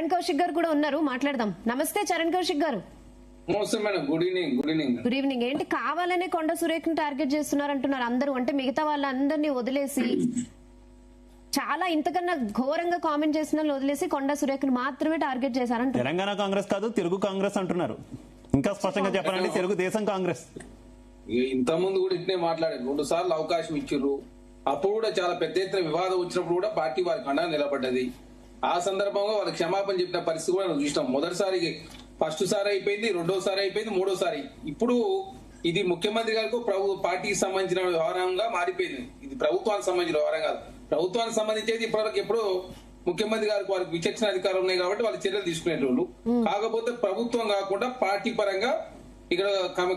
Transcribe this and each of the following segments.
చరణ్ కౌశిక్ గారు కూడా ఉన్నారు, మాట్లాడదాం. నమస్తే చరణ్ కౌశిక్ గారు. Good evening. ఏంటి కావాలనే కొండ సురేఖ్ ని టార్గెట్ చేస్తున్నారు అంటున్నారు అందరూ, అంటే మిగతా వాళ్ళందరినీ వదిలేసి చాలా ఇంతకన్నా ఘోరంగా కామెంట్ చేసిన వాళ్ళు వదిలేసి కొండ సురేఖ్ ని మాత్రమే టార్గెట్ చేశారంట. తెలంగాణ కాంగ్రెస్ కాదు, తెలుగు కాంగ్రెస్ అంటున్నారు. ఇంకా స్పష్టంగా చెప్పాలంటే తెలుగుదేశం కాంగ్రెస్. ఇంత ముందు కూడా ఇట్నే మాట్లాడారు, 2 సార్లు అవకాశం ఇచ్చారు. అప్పుడు కూడా చాలా పెద్ద ఎత్తున వివాదం వచ్చినప్పుడు కూడా పార్టీ వారికి అండగా నిలబడ్డది. ఆ సందర్భంగా వాళ్ళకి క్షమాపణ చెప్పిన పరిస్థితి కూడా మనం చూసినాం. మొదటిసారి ఫస్ట్ సారి అయిపోయింది, రెండోసారి అయిపోయింది, మూడోసారి. ఇప్పుడు ఇది ముఖ్యమంత్రి గారికి పార్టీకి సంబంధించిన వ్యవహారంగా మారిపోయింది. ఇది ప్రభుత్వానికి సంబంధించిన వ్యవహారం కాదు. ప్రభుత్వానికి సంబంధించేది ఇప్పటివరకు ఎప్పుడో ముఖ్యమంత్రి గారికి వారికి విచక్షణ అధికారం ఉన్నాయి కాబట్టి వాళ్ళు చర్యలు తీసుకునేటోళ్ళు. కాకపోతే ప్రభుత్వం కాకుండా పార్టీ పరంగా ఇక్కడ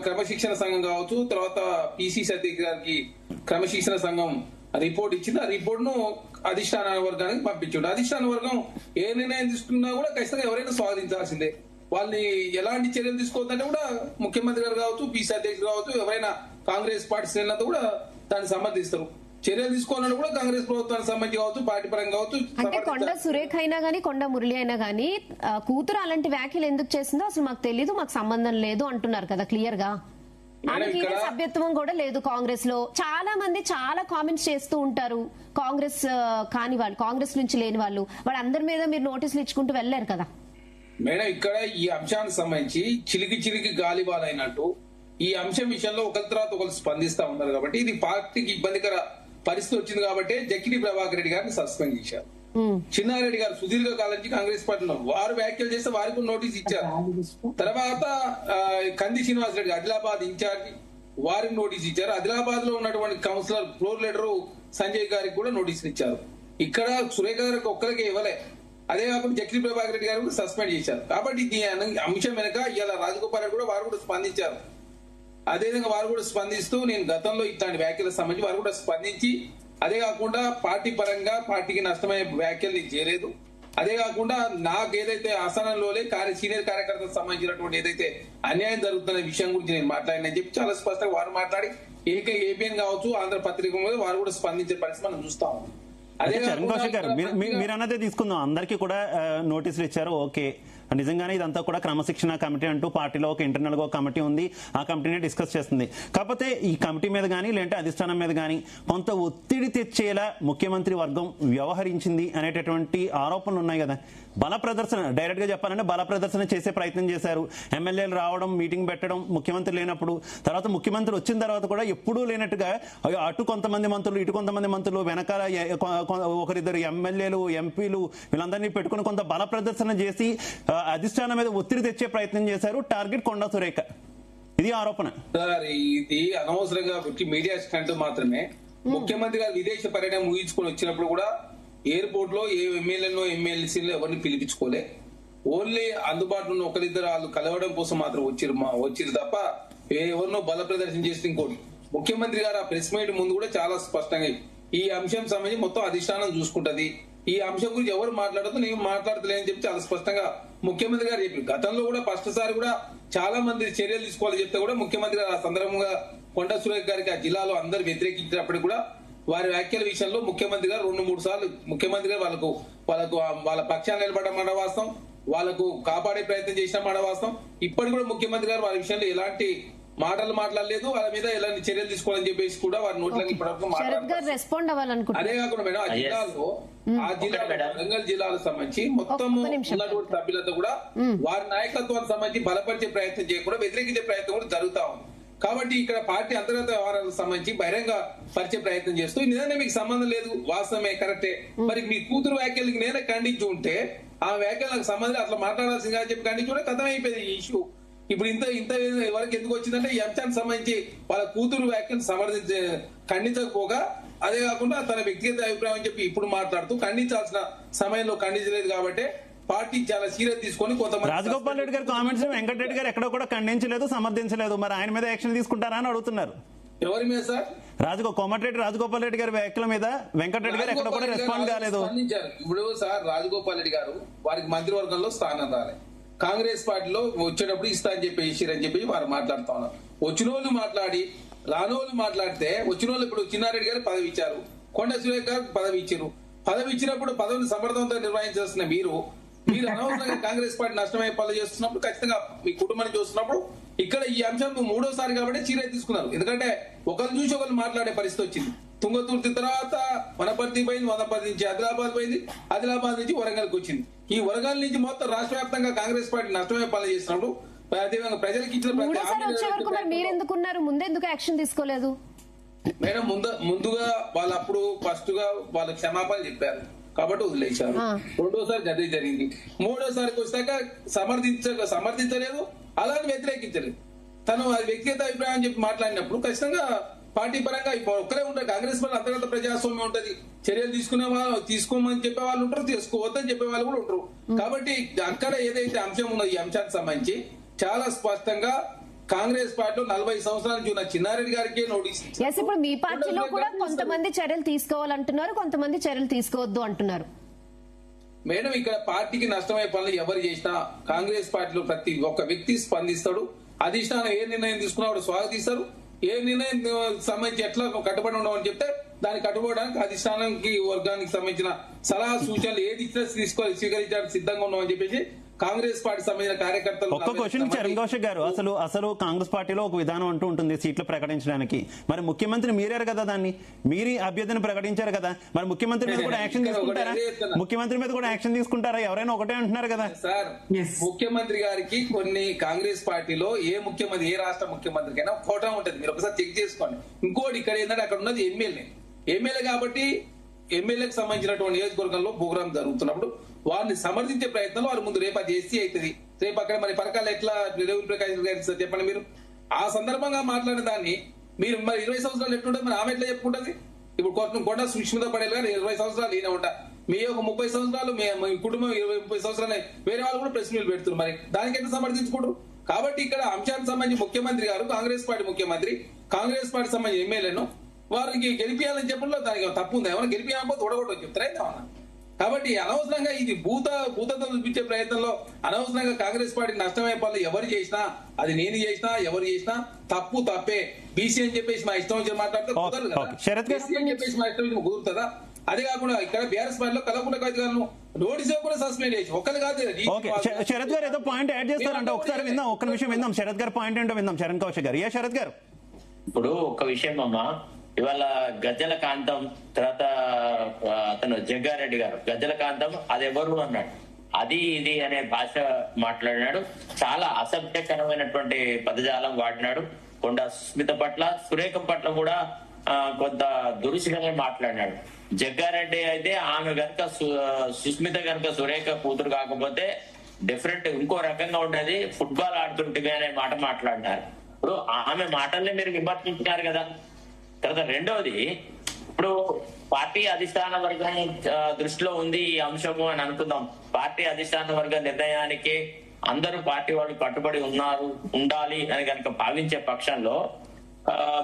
క్రమశిక్షణ సంఘం కావచ్చు, తర్వాత పిసిసి అధ్యక్షుడి గారికి క్రమశిక్షణ సంఘం రిపోర్ట్ ఇచ్చింది. ఆ రిపోర్ట్ ను అధిష్టాన వర్గానికి పంపించాడు. అధిష్టాన వర్గం ఏ నిర్ణయం తీసుకున్నా కూడా ఖచ్చితంగా ఎవరైనా స్వాగతించాల్సిందే. వాళ్ళని ఎలాంటి చర్యలు తీసుకోవద్దంటే కూడా ముఖ్యమంత్రి గారు కావచ్చు, పిసిసి అధ్యక్షుడు కావచ్చు, ఎవరైనా కాంగ్రెస్ పార్టీ శ్రేణులతో కూడా దాన్ని సమర్థిస్తారు. చర్యలు తీసుకోవాలని కూడా కాంగ్రెస్ ప్రభుత్వానికి సంబంధించి కావచ్చు, పార్టీ పరంగా కావచ్చు. అంటే కొండ సురేఖ అయినా గానీ, కొండ మురళి అయినా గానీ కూతురు అలాంటి వ్యాఖ్యలు ఎందుకు చేసిందో అసలు మాకు తెలీదు, మాకు సంబంధం లేదు అంటున్నారు కదా క్లియర్ గా. ఆమెకి సభ్యత్వం కూడా లేదు కాంగ్రెస్ లో. చాలా మంది చాలా కామెంట్స్ చేస్తూ ఉంటారు, కాంగ్రెస్ కాని వాళ్ళు, కాంగ్రెస్ నుంచి లేని వాళ్ళు, వాళ్ళందరి మీద మీరు నోటీసులు ఇచ్చుకుంటూ వెళ్లారు కదా మేడం. ఇక్కడ ఈ అంశానికి సంబంధించి చిలికి గాలిబాలైనట్టు ఈ అంశం విషయంలో ఒకరి తర్వాత ఒకరు స్పందిస్తా ఉన్నారు కాబట్టి ఇది పార్టీకి ఇబ్బందికర పరిస్థితి వచ్చింది కాబట్టి జక్కిడి ప్రభాకర్ రెడ్డి గారిని సస్పెండ్ చేశారు. చిన్నారెడ్డి గారు సుదీర్ఘ కాలం నుంచి కాంగ్రెస్ పార్టీలో వారు వ్యాఖ్యలు చేస్తే వారికి నోటీస్ ఇచ్చారు. తర్వాత కంది శ్రీనివాసరెడ్డి ఆదిలాబాద్ ఇన్ఛార్జి వారికి నోటీస్ ఇచ్చారు. ఆదిలాబాద్ లో ఉన్నటువంటి కౌన్సిలర్ ఫ్లోర్ లీడరు సంజయ్ గారికి కూడా నోటీసులు ఇచ్చారు. ఇక్కడ సురేఖ గారికి ఒక్కరికి ఇవ్వలే. అదే కాకుండా జక్కిడి ప్రభాకర్ రెడ్డి గారు కూడా సస్పెండ్ చేశారు. కాబట్టి ఈ అంశం వెనక ఇలా రాజగోపాల్ రెడ్డి కూడా వారు కూడా స్పందించారు. అదేవిధంగా వారు కూడా స్పందిస్తూ నేను గతంలో ఇట్లాంటి వ్యాఖ్యలకు సంబంధించి వారు కూడా స్పందించి, అదే కాకుండా పార్టీ పరంగా పార్టీకి నష్టమయ్యే వ్యాఖ్యలు నేను చేయలేదు. అదే కాకుండా నాకు ఏదైతే ఆసనంలోనే సీనియర్ కార్యకర్తలకు సంబంధించినటువంటి ఏదైతే అన్యాయం జరుగుతున్న విషయం గురించి నేను మాట్లాడినని చెప్పి చాలా స్పష్టంగా వారు మాట్లాడి ఏపీఎన్ కావచ్చు, ఆంధ్ర పత్రిక వారు కూడా స్పందించే పరిస్థితి మనం చూస్తాం. అదే చరణ్ కౌశిక్ గారు, మీరు అన్నదే తీసుకుందాం. అందరికీ కూడా నోటీసులు ఇచ్చారు, ఓకే. నిజంగానే ఇదంతా కూడా క్రమశిక్షణ కమిటీ అంటూ పార్టీలో ఒక ఇంటర్నల్ గా కమిటీ ఉంది, ఆ కమిటీని డిస్కస్ చేస్తుంది. కాకపోతే ఈ కమిటీ మీద కానీ లేదంటే అధిష్టానం మీద కానీ కొంత ఒత్తిడి తెచ్చేలా ముఖ్యమంత్రి వర్గం వ్యవహరించింది అనేటటువంటి ఆరోపణలు ఉన్నాయి కదా. బల ప్రదర్శన, డైరెక్ట్ గా చెప్పాలంటే బల ప్రదర్శన చేసే ప్రయత్నం చేశారు. ఎమ్మెల్యేలు రావడం, మీటింగ్ పెట్టడం, ముఖ్యమంత్రి లేనప్పుడు, తర్వాత ముఖ్యమంత్రి వచ్చిన తర్వాత కూడా ఎప్పుడూ లేనట్టుగా అటు కొంతమంది మంత్రులు, ఇటు కొంతమంది మంత్రులు, వెనకాల ఒకరిద్దరు ఎమ్మెల్యేలు, ఎంపీలు వీళ్ళందరినీ పెట్టుకుని కొంత బల ప్రదర్శన చేసి అధిష్టానం మీద ఒత్తిడి తెచ్చే ప్రయత్నం చేశారు. టార్గెట్ కొండ సురేఖ, ఇది ఆరోపణ. ఇది అనవసరంగా మీడియా స్టంట్ మాత్రమే. ముఖ్యమంత్రి గారు విదేశీ పర్యటన ముగించుకొని వచ్చినప్పుడు కూడా ఎయిర్పోర్ట్ లో ఏ ఎమ్మెల్యేనో ఎమ్మెల్సీలో ఎవరిని పిలిపించుకోలే. ఓన్లీ అందుబాటులో ఉన్న ఒకరిద్దరు వాళ్ళు కలవడం కోసం మాత్రం వచ్చిరు తప్ప ఎవరినో బల ప్రదర్శన చేసి. ఇంకోటి ముఖ్యమంత్రి గారు ఆ ప్రెస్ మీట్ ముందు కూడా చాలా స్పష్టంగా ఈ అంశం సంబంధించి మొత్తం అధిష్టానం చూసుకుంటది, ఈ అంశం గురించి ఎవరు మాట్లాడదు, నేను మాట్లాడతలేని చెప్పి చాలా స్పష్టంగా ముఖ్యమంత్రి గారు చెప్పారు. గతంలో కూడా ఫస్ట్ సారి కూడా చాలా మంది చర్యలు తీసుకోవాలని చెప్తే కూడా ముఖ్యమంత్రి గారు ఆ సందర్భంగా కొండ సురేఖ గారికి ఆ జిల్లాలో అందరు వ్యతిరేకించినప్పుడు కూడా వారి వ్యాఖ్యల విషయంలో ముఖ్యమంత్రి గారు 2-3 సార్లు ముఖ్యమంత్రి గారు వాళ్ళకు వాళ్ళ పక్షాన్ని నిలబడడం మాట వాస్తవం, వాళ్ళకు కాపాడే ప్రయత్నం చేసిన మాట వాస్తవం. ఇప్పటికి కూడా ముఖ్యమంత్రి గారు వారి విషయంలో ఎలాంటి మాటలు మాట్లాడలేదు, వాళ్ళ మీద ఎలాంటి చర్యలు తీసుకోవాలని చెప్పేసి కూడా వారి నోట్లకి ఇప్పటివరకు మాట్లాడారు. అదే కాకుండా మేడం ఆ జిల్లాలో వరంగల్ జిల్లాలకు సంబంధించి మొత్తం ఉన్నటువంటి సభ్యులతో కూడా వారి నాయకత్వానికి సంబంధించి బలపరిచే ప్రయత్నం చేయకుండా వ్యతిరేకించే ప్రయత్నం కూడా జరుగుతా ఉంది. కాబట్టి ఇక్కడ పార్టీ అంతర్గత వ్యవహారాలకు సంబంధించి బహిరంగ పరిచే ప్రయత్నం చేస్తూ నిజంగా మీకు సంబంధం లేదు, వాస్తవమే, కరెక్టే. మరి మీ కూతురు వ్యాఖ్యలకి నేనే ఖండించి ఉంటే ఆ వ్యాఖ్యలకు సంబంధం అట్లా మాట్లాడాల్సిందిగా చెప్పి ఖండించి కూడా కథం అయిపోయింది ఈ ఇష్యూ. ఇప్పుడు ఇంత వరకు ఎందుకు వచ్చిందంటే ఈ అంశానికి సంబంధించి వాళ్ళ కూతురు వ్యాఖ్యను ఖండించకపోగా, అదే కాకుండా తన వ్యక్తిగత అభిప్రాయం అని చెప్పి ఇప్పుడు మాట్లాడుతూ ఖండించాల్సిన సమయంలో ఖండించలేదు కాబట్టి పార్టీ చాలా సీరియస్ తీసుకొని కొంతమంది. రాజగోపాల్ రెడ్డి గారి కామెంట్స్ వెంకటరెడ్డి గారు ఎక్కడో కూడా ఖండించలేదు, సమర్థించలేదు. మరి ఆయన మీద యాక్షన్ తీసుకుంటారా అని అడుగుతున్నారు. ఎవరి మీద సార్? కోమటిరెడ్డి రాజగోపాల్ రెడ్డి గారి వ్యాఖ్యల మీద వెంకటరెడ్డి గారు ఎక్కడ కూడా రెస్పాండ్ కాలేదు. ఇప్పుడు సార్ రాజగోపాల్ రెడ్డి గారు వారికి మంత్రివర్గంలో స్థానం రాలే, కాంగ్రెస్ పార్టీలో వచ్చేటప్పుడు ఇస్తా అని చెప్పి వారు మాట్లాడుతా ఉన్నారు. వచ్చిన వాళ్ళు మాట్లాడి రాని వాళ్ళు మాట్లాడితే వచ్చిన వాళ్ళు ఇప్పుడు చిన్నారెడ్డి గారు పదవి ఇచ్చారు, కొండ సురేఖ గారు పదవి ఇచ్చారు. పదవి ఇచ్చినప్పుడు పదవిని సమర్థవంతంగా నిర్వహించాల్సిన మీరు మీరు అనవసరంగా కాంగ్రెస్ పార్టీ నష్టమయ్యే పనులు చేస్తున్నప్పుడు ఖచ్చితంగా మీ కుటుంబాన్ని చూస్తున్నప్పుడు ఇక్కడ ఈ అంశం మూడోసారి కాబట్టి చీర తీసుకున్నారు. ఎందుకంటే ఒకరు చూసి ఒకరు మాట్లాడే పరిస్థితి వచ్చింది. తుంగతుర్తి తర్వాత వనపర్తి పోయింది, వనపర్తి నుంచి ఆదిలాబాద్ పోయింది, ఆదిలాబాద్ నుంచి వరంగల్కి వచ్చింది. ఈ వరంగల్ నుంచి మొత్తం రాష్ట్ర వ్యాప్తంగా కాంగ్రెస్ పార్టీ నష్టమయ్యే పనులు చేసినప్పుడు అదేవిధంగా ప్రజలకు ఇచ్చిన మూడోసారి వచ్చే వరకు మరి మీరెందుకున్నారు, ముందెందుకు యాక్షన్ తీసుకోలేదు? మేడం ముందుగా వాళ్ళు అప్పుడు ఫస్ట్ గా వాళ్ళ క్షమాపణ చెప్పారు కాబట్టి వదిలేశారు. రెండోసారి అదే జరిగింది. మూడోసారికి వచ్చాక సమర్థించలేదు, అలాగే వ్యతిరేకించలేదు. తను వ్యక్తిగత అభిప్రాయం చెప్పి మాట్లాడినప్పుడు ఖచ్చితంగా పార్టీ పరంగా ఒక్కరే ఉంటారు. కాంగ్రెస్ వాళ్ళు అంతర్గత ప్రజాస్వామ్యం ఉంటది. చర్యలు తీసుకునే వాళ్ళు తీసుకోమని చెప్పే వాళ్ళు ఉంటారు, తీసుకోవద్దని చెప్పే వాళ్ళు కూడా ఉంటారు. కాబట్టి అక్కడ ఏదైతే అంశం ఉన్నదో ఈ అంశానికి సంబంధించి చాలా స్పష్టంగా కాంగ్రెస్ పార్టీలో 40 సంవత్సరాల నుంచి ఉన్న చిన్నారెడ్డి గారికి నోటీస్. ఇప్పుడు మీ పార్టీలో కూడా కొంతమంది చర్యలు తీసుకోవాలంటున్నారు, కొంతమంది చర్యలు తీసుకోవద్దు అంటున్నారు. మేడం ఇక్కడ పార్టీకి నష్టమయ్యే పనులు ఎవరు చేసినా కాంగ్రెస్ పార్టీలో ప్రతి ఒక్క వ్యక్తి స్పందిస్తాడు. అధిష్టానం ఏ నిర్ణయం తీసుకున్నా స్వాగతిస్తారు. ఏ నిర్ణయం సంబంధించి ఎట్లా కట్టుబడి ఉండమని చెప్తే దానికి కట్టుబడడానికి అధిష్టానానికి వర్గానికి సంబంధించిన సలహా సూచనలు ఏది ఇచ్చినా స్వీకరించడానికి సిద్ధంగా ఉన్నామని చెప్పేసి కాంగ్రెస్ పార్టీ సంబంధించిన కార్యకర్తలు. ఒక్క క్వశ్చన్ చరణ్ కౌశిక్ గారు, అసలు కాంగ్రెస్ పార్టీలో ఒక విధానం అంటూ ఉంటుంది సీట్లు ప్రకటించడానికి. మరి ముఖ్యమంత్రి మీరారు కదా, దాన్ని మీరే అభ్యర్థిని ప్రకటించారు కదా, మరి ముఖ్యమంత్రి మీద కూడా యాక్షన్ తీసుకుంటారా? ముఖ్యమంత్రి మీద కూడా యాక్షన్ తీసుకుంటారా? ఎవరైనా ఒకటే అంటున్నారు కదా సార్. ముఖ్యమంత్రి గారికి కొన్ని కాంగ్రెస్ పార్టీలో ఏ ముఖ్యమంత్రి ఏ రాష్ట్ర ముఖ్యమంత్రికైనా కోటా ఉంటుంది. మీరు ఒకసారి చెక్ చేసుకోండి. ఇంకోటి ఇక్కడ ఏంటంటే అక్కడ ఉన్నది ఎమ్మెల్యే కాబట్టి ఎమ్మెల్యేకి సంబంధించినటువంటి నియోజకవర్గంలో ప్రోగ్రామ్ జరుగుతున్నప్పుడు వారిని సమర్థించే ప్రయత్నంలో వారి ముందు రేపు అది ఎస్సీ అవుతుంది. రేపు అక్కడ మరి పరకాలు ఎట్లా రేవంత్ ప్రకాష్ గారు చెప్పండి. మీరు ఆ సందర్భంగా మాట్లాడిన దాన్ని మీరు మరి 20 సంవత్సరాలు ఎట్లుంటుంది, మరి ఆమె ఎట్లా చెప్పుకుంటుంది? ఇప్పుడు కొండ సుష్మిత పటేల్ గారు 20 సంవత్సరాలు ఈయన ఉంటా, మీ ఒక 30 సంవత్సరాలు మీ కుటుంబం 20-30 సంవత్సరాలు వేరే వాళ్ళు కూడా ప్రెస్ మీట్లు పెడుతున్నారు. మరి దానికి ఎట్లా సమర్థించుకుంటారు? కాబట్టి ఇక్కడ అంశానికి సంబంధించి ముఖ్యమంత్రి గారు కాంగ్రెస్ పార్టీ ముఖ్యమంత్రి కాంగ్రెస్ పార్టీ సంబంధించి ఎమ్మెల్యేను వారికి గెలిపియాలని చెప్పడంలో దానికి తప్పు ఉంది. ఏమైనా గెలిపియకపోతే ఓడగొట్టని చెప్తారా ఏమన్నా? కాబట్టి అనవసరంగా ఇది భూతత్వం చూపించే ప్రయత్నంలో అనవసరంగా కాంగ్రెస్ పార్టీ నష్టమయ్యే పనులు ఎవరు చేసినా, అది నేను చేసినా ఎవరు చేసినా తప్పే. బీసీ అని చెప్పేసి మా ఇష్టం వచ్చి మాట్లాడితే కుదరదు కదా, బీసీ అని చెప్పేసి మా ఇష్టం వచ్చి కుదురుతుందా? అదే కాకుండా ఇక్కడ బీఆర్ఎస్ పార్టీలో కలవకుండా కవితలను నోటీస్ కూడా సస్పెండ్ చేసి ఒక్కరు కాదు. శరత్ గారు ఏదో పాయింట్ యాడ్ చేస్తారంటే ఒకసారి విందాం, ఒక్క నిమిషం విందాం. శరత్ గారు పాయింట్ ఏంటో విందాం. చరణ్ కౌశిక్ గారు. శరత్ గారు, ఇప్పుడు ఒక విషయం అమ్మా, ఇవాళ గజ్జల కాంతం తర్వాత అతను జగ్గారెడ్డి గారు గజ్జల కాంతం అది ఎవరు అన్నాడు, అది ఇది అనే భాష మాట్లాడినాడు. చాలా అసభ్యకరమైనటువంటి పదజాలం వాడినాడు. కొండ సుస్మిత పట్ల సురేఖం పట్ల కూడా కొంత దురుసుగానే మాట్లాడినాడు. జగ్గారెడ్డి అయితే ఆమె గనుక సుస్మిత గనుక సురేఖ కూతురు కాకపోతే డిఫరెంట్ ఇంకో రకంగా ఉండేది, ఫుట్బాల్ ఆడుతుంటే అనే మాట మాట్లాడినారు. ఇప్పుడు ఆమె మాటల్ని మీరు విమర్శించినారు కదా. తర్వాత రెండవది, ఇప్పుడు పార్టీ అధిష్టాన వర్గం దృష్టిలో ఉంది ఈ అంశము అని అనుకుందాం. పార్టీ అధిష్టాన వర్గ నిర్ణయానికి అందరూ పార్టీ వాళ్ళు కట్టుబడి ఉండాలి అని కనుక భావించే పక్షంలో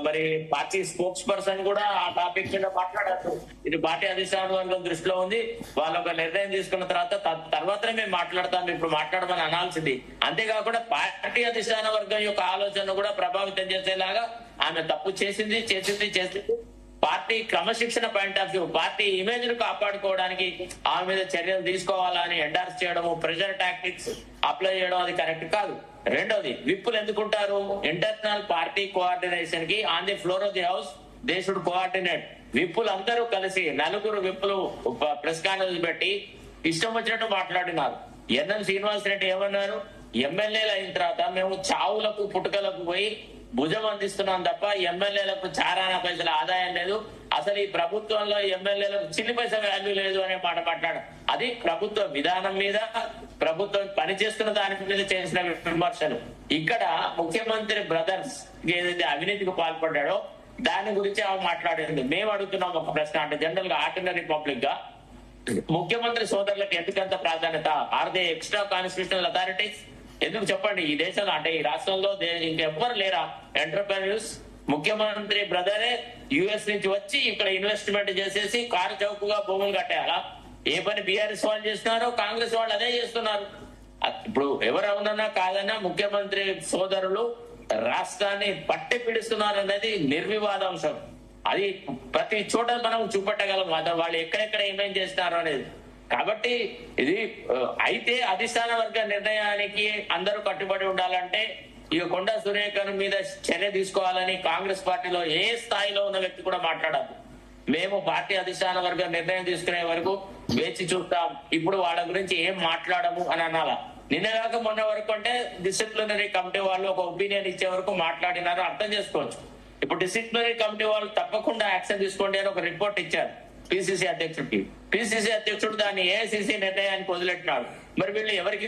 మరి పార్టీ స్పోక్స్ పర్సన్ కూడా ఆ టాపిక్ మీద మాట్లాడారు. ఇది పార్టీ అధిష్టాన వర్గం దృష్టిలో ఉంది, వాళ్ళు ఒక నిర్ణయం తీసుకున్న తర్వాతనే మేము మాట్లాడతాం, ఇప్పుడు మాట్లాడమని అనాల్సింది. అంతేకాకుండా పార్టీ అధిష్టాన వర్గం యొక్క ఆలోచన కూడా ప్రభావితం చేసేలాగా ఆమె తప్పు చేసింది. పార్టీ క్రమశిక్షణ point of view, party image ను కాపాడుకోవడానికి ఆమె మీద చర్యలు తీసుకోవాలని ఎండార్స్ చేయడము, ప్రెషర్ టాక్టిక్స్ అప్లై చేయడం అది కరెక్ట్ కాదు. రెండోది, విప్పులు ఎందుకుంటారు? ఇంటర్నల్ పార్టీ కోఆర్డినేషన్ కి on the floor of the house they should coordinate. విప్పులు అందరూ కలిసి 4 విప్పులు ప్రెస్ కాన్ఫరెన్స్ పెట్టి ఇష్టం వచ్చినట్టు మాట్లాడినారు. ఎన్ఎం శ్రీనివాస్ రెడ్డి ఏమన్నారు? ఎమ్మెల్యేలు అయిన తర్వాత మేము చావులకు పుట్టుకలకు పోయి భుజం అందిస్తున్నాం తప్ప ఎమ్మెల్యేలకు చారానా పైసల ఆదాయం లేదు, అసలు ఈ ప్రభుత్వంలో ఎమ్మెల్యేలకు చిల్లి పైసా వాల్యూ లేదు అనే మాట మాట్లాడు. అది ప్రభుత్వ విధానం మీద, ప్రభుత్వం పనిచేస్తున్న దాని మీద చేసిన విమర్శలు. ఇక్కడ ముఖ్యమంత్రి బ్రదర్స్ ఏదైతే అవినీతికి పాల్పడ్డాడో దాని గురించి ఆమె మాట్లాడింది. మేము అడుగుతున్నాం ఒక ప్రశ్న, అంటే జనరల్ గా ఆర్డినరీ పబ్లిక్ గా ముఖ్యమంత్రి సోదరులకు ఎందుకంత ప్రాధాన్యత? Are they extra constitutional authorities? ఎందుకు చెప్పండి? ఈ దేశంలో అంటే ఈ రాష్ట్రంలో ఇంకెవ్వరు లేరా ఎంటర్ప్రెన్యూర్స్? ముఖ్యమంత్రి బ్రదరే యుఎస్ నుంచి వచ్చి ఇక్కడ ఇన్వెస్ట్మెంట్ చేసేసి కారు చౌకగా భూములు కట్టేయాలా? ఏ పని బీఆర్ఎస్ వాళ్ళు చేస్తున్నారో కాంగ్రెస్ వాళ్ళు అదే చేస్తున్నారు. ఇప్పుడు ఎవరెవరన్నా కాదన్నా ముఖ్యమంత్రి సోదరులు రాష్ట్రాన్ని పట్టి పిడుస్తున్నారు అనేది నిర్వివాదాంశం. అది ప్రతి చోట మనం చూపెట్టగలం. వాళ్ళు ఎక్కడెక్కడ ఏమేం చేస్తున్నారు అనేది. కాబట్టి ఇది అయితే అధిష్టాన వర్గ నిర్ణయానికి అందరూ కట్టుబడి ఉండాలంటే ఇక కొండా సురేఖను మీద చర్య తీసుకోవాలని కాంగ్రెస్ పార్టీలో ఏ స్థాయిలో ఉన్న వ్యక్తి కూడా మాట్లాడారు. మేము పార్టీ అధిష్టాన వర్గ నిర్ణయం తీసుకునే వరకు వేచి చూస్తాం, ఇప్పుడు వాళ్ళ గురించి ఏం మాట్లాడము అని అనాలా. నిన్నగాక మొన్న వరకు అంటే డిసిప్లినరీ కమిటీ వాళ్ళు ఒక ఒపీనియన్ ఇచ్చే వరకు మాట్లాడినారు, అర్థం చేసుకోవచ్చు. ఇప్పుడు డిసిప్లినరీ కమిటీ వాళ్ళు తప్పకుండా యాక్షన్ తీసుకోండి అని ఒక రిపోర్ట్ ఇచ్చారు పిసిసి అధ్యక్షుడికి. పిసిసి అధ్యక్షుడు దాన్ని ఏఐసిసి నిర్ణయానికి వదిలేట్టినాడు. మరి వీళ్ళు ఎవరికి